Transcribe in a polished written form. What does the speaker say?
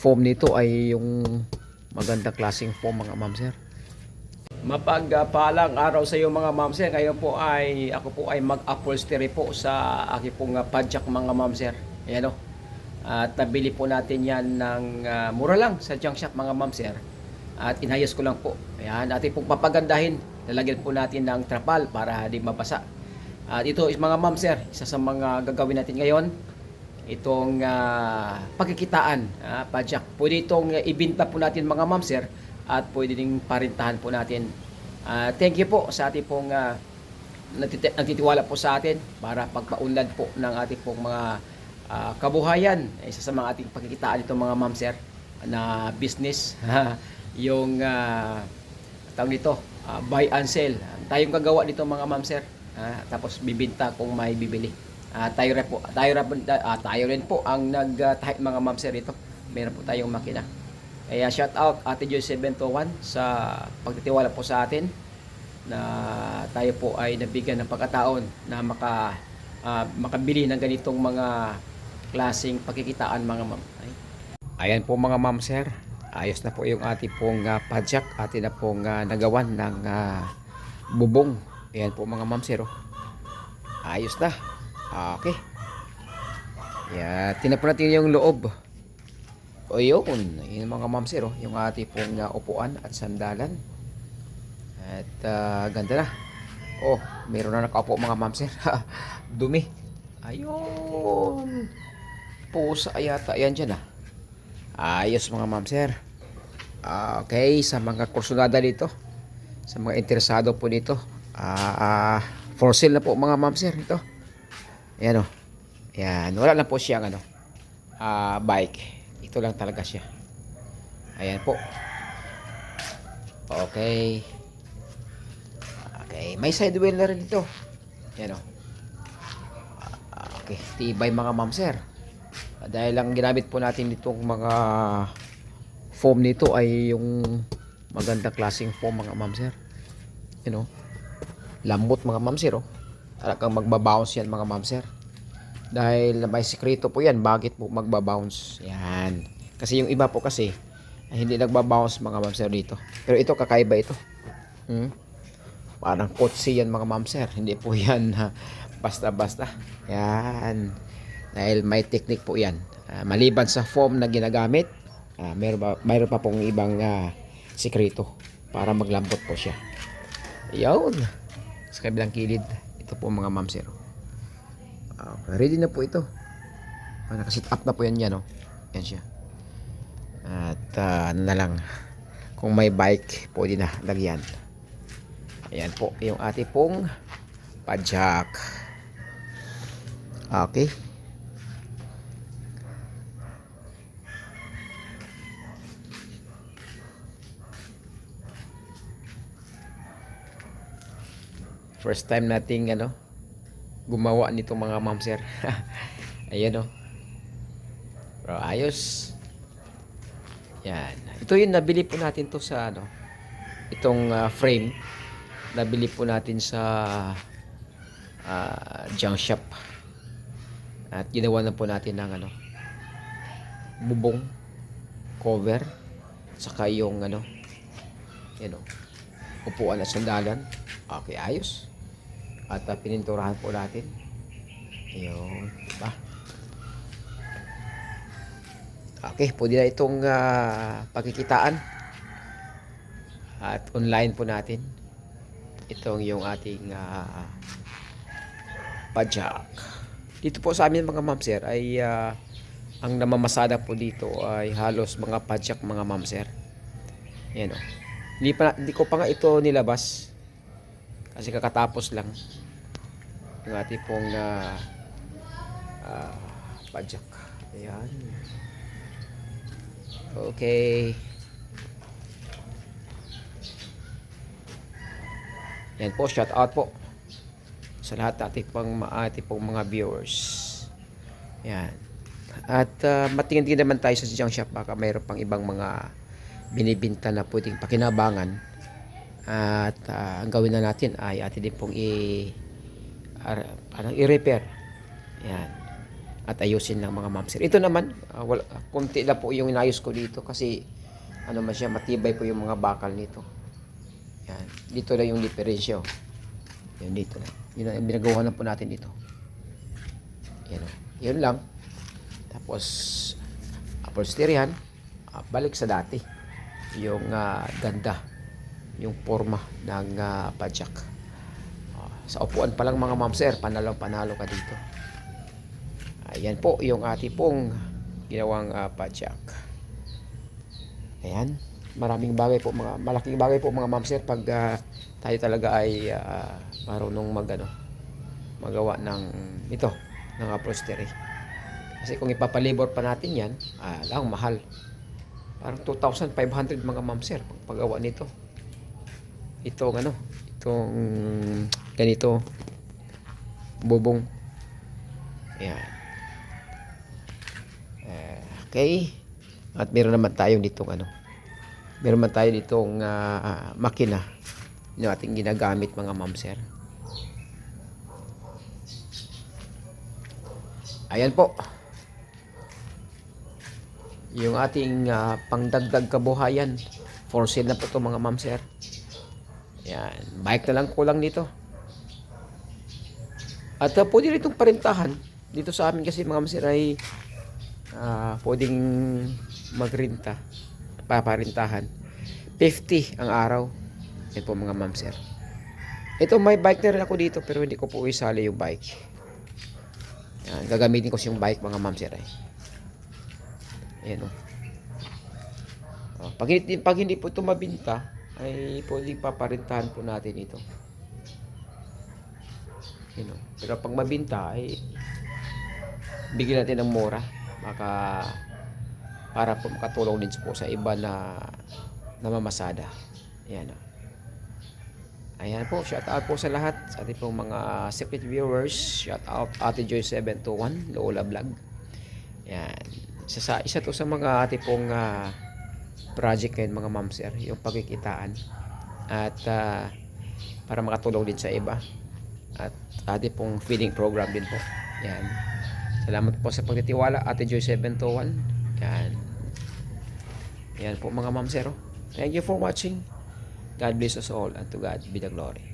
foam nito ay yung magandang klaseng foam mga ma'am sir. Mapagpalang araw sa iyo mga ma'am sir. Ngayon po ay ako po ay mag-upholstery po sa aking pong padjak mga ma'am sir. Ayan o. At nabili po natin yan ng mura lang sa junk shop mga ma'am sir. At inayos ko lang po. Ayan, ating pong papagandahin. Lalagyan po natin ng trapal para di mabasa. At ito is mga ma'am sir, isa sa mga gagawin natin ngayon. Itong pagkikitaan, padjak. Pwede itong ibinta po natin mga ma'am sir. At pwede ding parintahan po natin. Thank you po sa ating pong nagtitiwala po sa atin para pagpaunlad po ng ating pong mga kabuhayan. Isa sa mga ating pagkikitaan itong mga ma'am sir na business. Yung tawag nito, buy and sell. Tayong gagawa nito mga ma'am sir. Tapos bibinta kung may bibili. Tayo rin po ang nagtahit mga ma'am sir ito. Meron po tayong makina. Kaya shout out Ate Joy 721 sa pagtitiwala po sa atin na tayo po ay nabigyan ng pagkataon na makabili ng ganitong mga klaseng pagkikitaan mga ma'am. Ayan po mga ma'am sir. Ayos na po yung ating pong padjak. Atin na pong nagawan ng bubong. Ayan po mga ma'am sir. Ayos na. Okay. Ayan. Tinapan natin yung loob. O yun mga ma'am sir, yung ating pong upuan at sandalan. At ganda na. Oh, meron na nakaupo mga ma'am sir. Dumi. Ayun. Pusa yata yan dyan Ayos mga ma'am sir. Okay, sa mga kursunada dito, sa mga interesado po dito, for sale na po mga ma'am sir ito. Ayan Ayan, wala lang po siyang bike. Ito lang talaga siya. Ayan po. Okay. Okay, may side wheel na rin ito. Ayan Okay, tibay mga ma'am sir. Dahil lang ginamit po natin itong mga foam nito ay yung magandang klaseng foam mga ma'am sir. Lambot mga ma'am sir. Talagang magbabounce yan mga ma'am sir. Dahil may sikreto po yan bakit po magbabounce. Yan. Kasi yung iba po kasi ay hindi nagbabounce mga ma'am sir dito. Pero ito kakaiba ito. Parang kotse yan mga ma'am sir. Hindi po yan basta-basta. Yan. Dahil may technique po yan. Maliban sa foam na ginagamit, mayroon pa pong ibang sikreto para maglambot po siya. Yun. Sa kabilang kilid. Ito po mga ma'am sir. Ready na po ito. Nakasit up na po yan yan. Yan siya. At ano na lang, kung may bike pwede na lagyan. Ayan po yung ating pong padjak. Okay. First time nating gumawa nito mga ma'am sir. Ayan Pero ayos. Yan. Ito yung nabili po natin to sa itong frame. Nabili po natin sa junk shop. At ginawa na po natin ng bubong cover saka yung upuan at sandalan. Okay, ayos. At pininturahan po natin. Ayun, diba? Okay, pwede na itong pagkikitaan. At online po natin. Itong yung ating padjak. Dito po sa amin mga ma'am sir ay ang namamasada po dito ay halos mga padjak mga ma'am sir. Ayan Hindi ko pa nga ito nilabas. Kasi kakatapos lang yung ating pong padjak. Ayan. Okay. Yan po, shout out po sa lahat ating pong mga viewers. Yan. At matingin-tingin naman tayo sa junk shop. Baka mayroon pang ibang mga binibinta na pwedeng pakinabangan. At ang gawin na natin ay atin din pong i-repair. Yan. at ayusin lang mga ma'am sir. Ito naman, konti lang po yung inayos ko dito kasi ano man siya, matibay po yung mga bakal nito. Yan. Dito lang yung diferensya. Yan dito lang. Yun ang binagawa na po natin dito. Yan. Yun lang. Tapos upholstery balik sa dati. Yung ganda, yung forma ng padjak. Sa upuan pa lang mga ma'am sir, panalo ka dito. Ayan po yung ating pong ginawang padjak. Ayan, malaking bagay po mga ma'am sir pag tayo talaga ay marunong magawa ng ito, ng upholstery. Kasi kung ipapalibor pa natin yan, lang mahal. Parang 2,500 mga ma'am sir paggawa nito. Itong ganito bubong. Ayan. Okay. At meron naman tayo ditong makina na ating ginagamit mga ma'am sir. Ayan po. Yung ating pangdagdag kabuhayan. For sale na po ito mga ma'am sir. Yan. Bike na lang kulang nito. At pwede rin itong parintahan. Dito sa amin kasi mga ma'am sir ay pwedeng magrinta. Paparintahan. 50 ang araw. Yan po mga ma'am sir. Ito may bike na rin ako dito pero hindi ko po isali yung bike. Yan. Gagamitin ko yung bike mga ma'am sir ay. Ayan o. Pag hindi po ito mabinta, ay pwedeng paparintahan po natin ito. Ayan o. Pero pag mabinta, ay bigyan natin ng mura. Para po makatulong din po sa iba na namamasada. Ayan o. Ayan po, shout out po sa lahat. Sa ating pong mga secret viewers. Shout out Ate Joy 721, Lola Vlog. Ayan. Isa to sa mga ating pong project ngayon mga ma'am sir, yung pagkikitaan at para makatulong din sa iba at ating pong feeding program din po. Yan. Salamat po sa pagtitiwala Ate Joy 721. Yan. Yan po mga ma'am sir. Thank you for watching. God bless us all and to God be the glory.